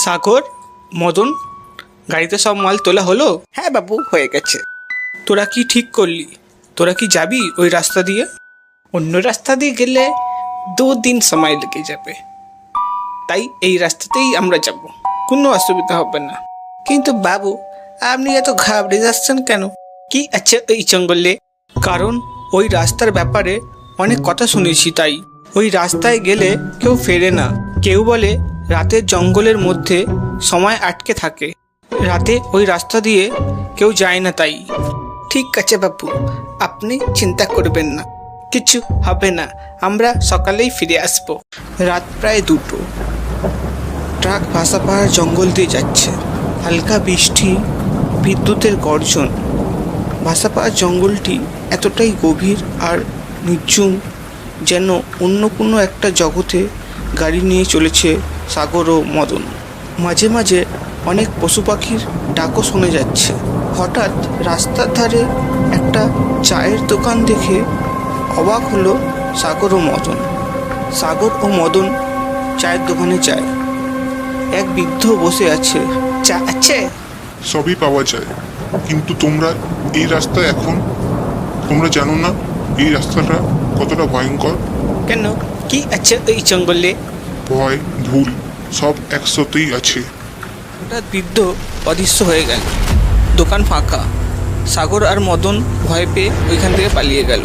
সাগর, মদন, গাড়িতে সব মাল তোলা হলো? হ্যাঁ বাবু, হয়ে গেছে। তোরা কি ঠিক করলি? তোরা কি যাবি ওই রাস্তা দিয়ে? অন্য রাস্তা দিয়ে গেলে 2 দিন সময় লেগে যাবে, তাই এই রাস্তাতেই আমরা যাব, কোনো অসুবিধা হবে না। কিন্তু বাবু, আপনি এত ঘাবড়ে যাচ্ছেন কেন? কি আছে এই জঙ্গলে? কারণ ওই রাস্তার ব্যাপারে অনেক কথা শুনেছি, তাই ওই রাস্তায় গেলে কেউ ফেরে না। কেউ বলে রাতের জঙ্গলের মধ্যে সময় আটকে থাকে, রাতে ওই রাস্তা দিয়ে কেউ যায় না। তাই ঠিক আছে বাবু, আপনি চিন্তা করবেন না, কিছু হবে না, আমরা সকালেই ফিরে আসব। রাত প্রায় 2টো। ট্রাক ভাসাপাহাড় জঙ্গল দিয়ে যাচ্ছে, হালকা বৃষ্টি, বিদ্যুতের গর্জন। ভাসাপাহাড় জঙ্গলটি এতটাই গভীর আর নির্ঝুম, যেন অন্য কোনো একটা জগতে গাড়ি নিয়ে চলেছে সাগর ও মদন। মাঝে মাঝে অনেক পশু পাখির ডাকও শোনা যাচ্ছে। হঠাৎ রাস্তার ধারে একটা চায়ের দোকান দেখে অবাক হলো সাগর ও মদন। সাগর ও মদন চায়ের দোকানে যায়। এক বৃদ্ধ বসে আছে। চা আছে? সবই পাওয়া যায়, কিন্তু তোমরা এই রাস্তায় এখন তোমরা জানো না এই রাস্তাটা কতটা ভয়ঙ্কর। কেন, কি আছে এই জঙ্গলে? ভয়, ভুল সব একসাথেই আছে। হঠাৎ বৃদ্ধ অদৃশ্য হয়ে গেল। দোকান ফাঁকা। সাগর আর মদন ভয় পেয়ে ওইখান থেকে পালিয়ে গেল।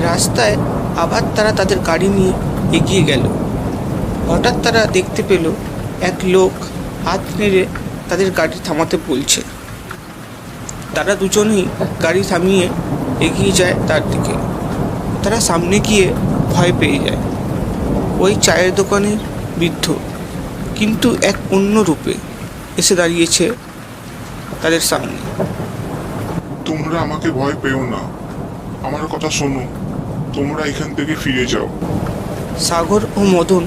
রাস্তায় আবার তারা তাদের গাড়ি নিয়ে এগিয়ে গেল। হঠাৎ তারা দেখতে পেল এক লোক হাত নেড়ে তাদের গাড়ি থামাতে বলছে। তারা দুজনেই গাড়ি থামিয়ে এগিয়ে যায় তার দিকে। তারা সামনে গিয়ে ভয় পেয়ে যায়। ওই চায়ের দোকানের বৃদ্ধ কিন্তু এক অন্য রূপে এসে দাঁড়িয়েছে তাদের সামনে। তোমরা আমাকে ভয় পেও না, আমার কথা শোনো, তোমরা এখান থেকে ফিরে যাও। সাগর ও মদন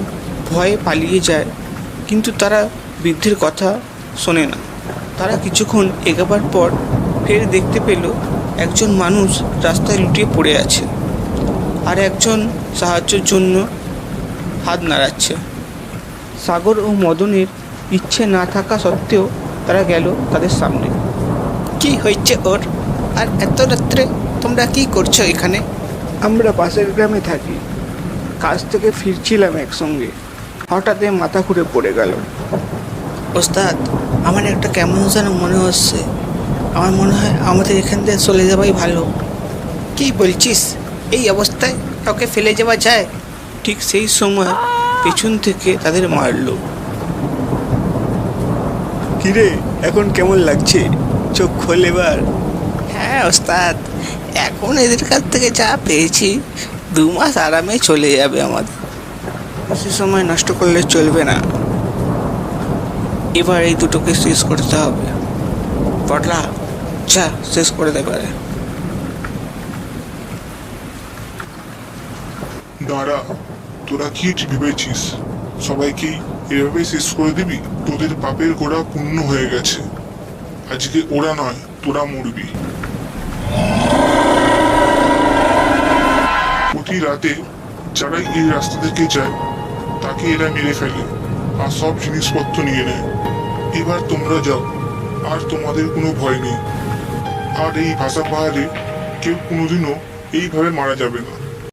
ভয়ে পালিয়ে যায়, কিন্তু তারা বৃদ্ধের কথা শোনে না। তারা কিছুক্ষণ এগোবার পর ফের দেখতে পেল একজন মানুষ রাস্তায় লুটিয়ে পড়ে আছে, আর একজন সাহায্যের জন্য হাত নাড়াচ্ছে। সাগর ও মদনের ইচ্ছে না থাকা সত্ত্বেও তারা গেল তাদের সামনে। কি হয়েছে ওর? আর এত রাত্রে তোমরা কি করছো এখানে? আমরা পাশের গ্রামে থাকি, কাজ থেকে ফিরছিলাম একসঙ্গে, হঠাৎ মাথা ঘুরে পড়ে গেল। ওস্তাদ, আমার একটা কেমন যেন মনে হচ্ছে। আমার মনে হয় আমাদের এখান থেকে চলে যাওয়াই ভালো। কি বলছিস? এই অবস্থায় কাউকে ফেলে যাওয়া যায়? ঠিক সেই সময় পেছন থেকে তাদের মারলো। কিরে, এখন কেমন লাগছে? চোখ খোল এবার। হ্যাঁ ওস্তাদ, এখন এদের কাছ থেকে যা পেয়েছি 2 মাস আরামে চলে যাবে আমাদের। বেশি সময় নষ্ট করলে চলবে না, এবার এই দুটোকে শেষ করতে হবে। পটলা, যা শেষ করে দেবে। দাঁড়া, তোরা কি ভেবেছিস সবাইকেই এভাবে শেষ করে দিবি? তোদের পাপের গোড়া পূর্ণ হয়ে গেছে, আজকে ওরা নয় তোরা মরবি। প্রতি রাতে যারা এই রাস্তা থেকে যায় তাকে এরা মেরে ফেলে আর সব জিনিসপত্র নিয়ে নেয়। এবার তোমরা যাও, আর তোমাদের কোনো ভয় নেই। আর এই ভাষা পাহাড়ে কেউ কোনোদিনও এইভাবে মারা যাবে না।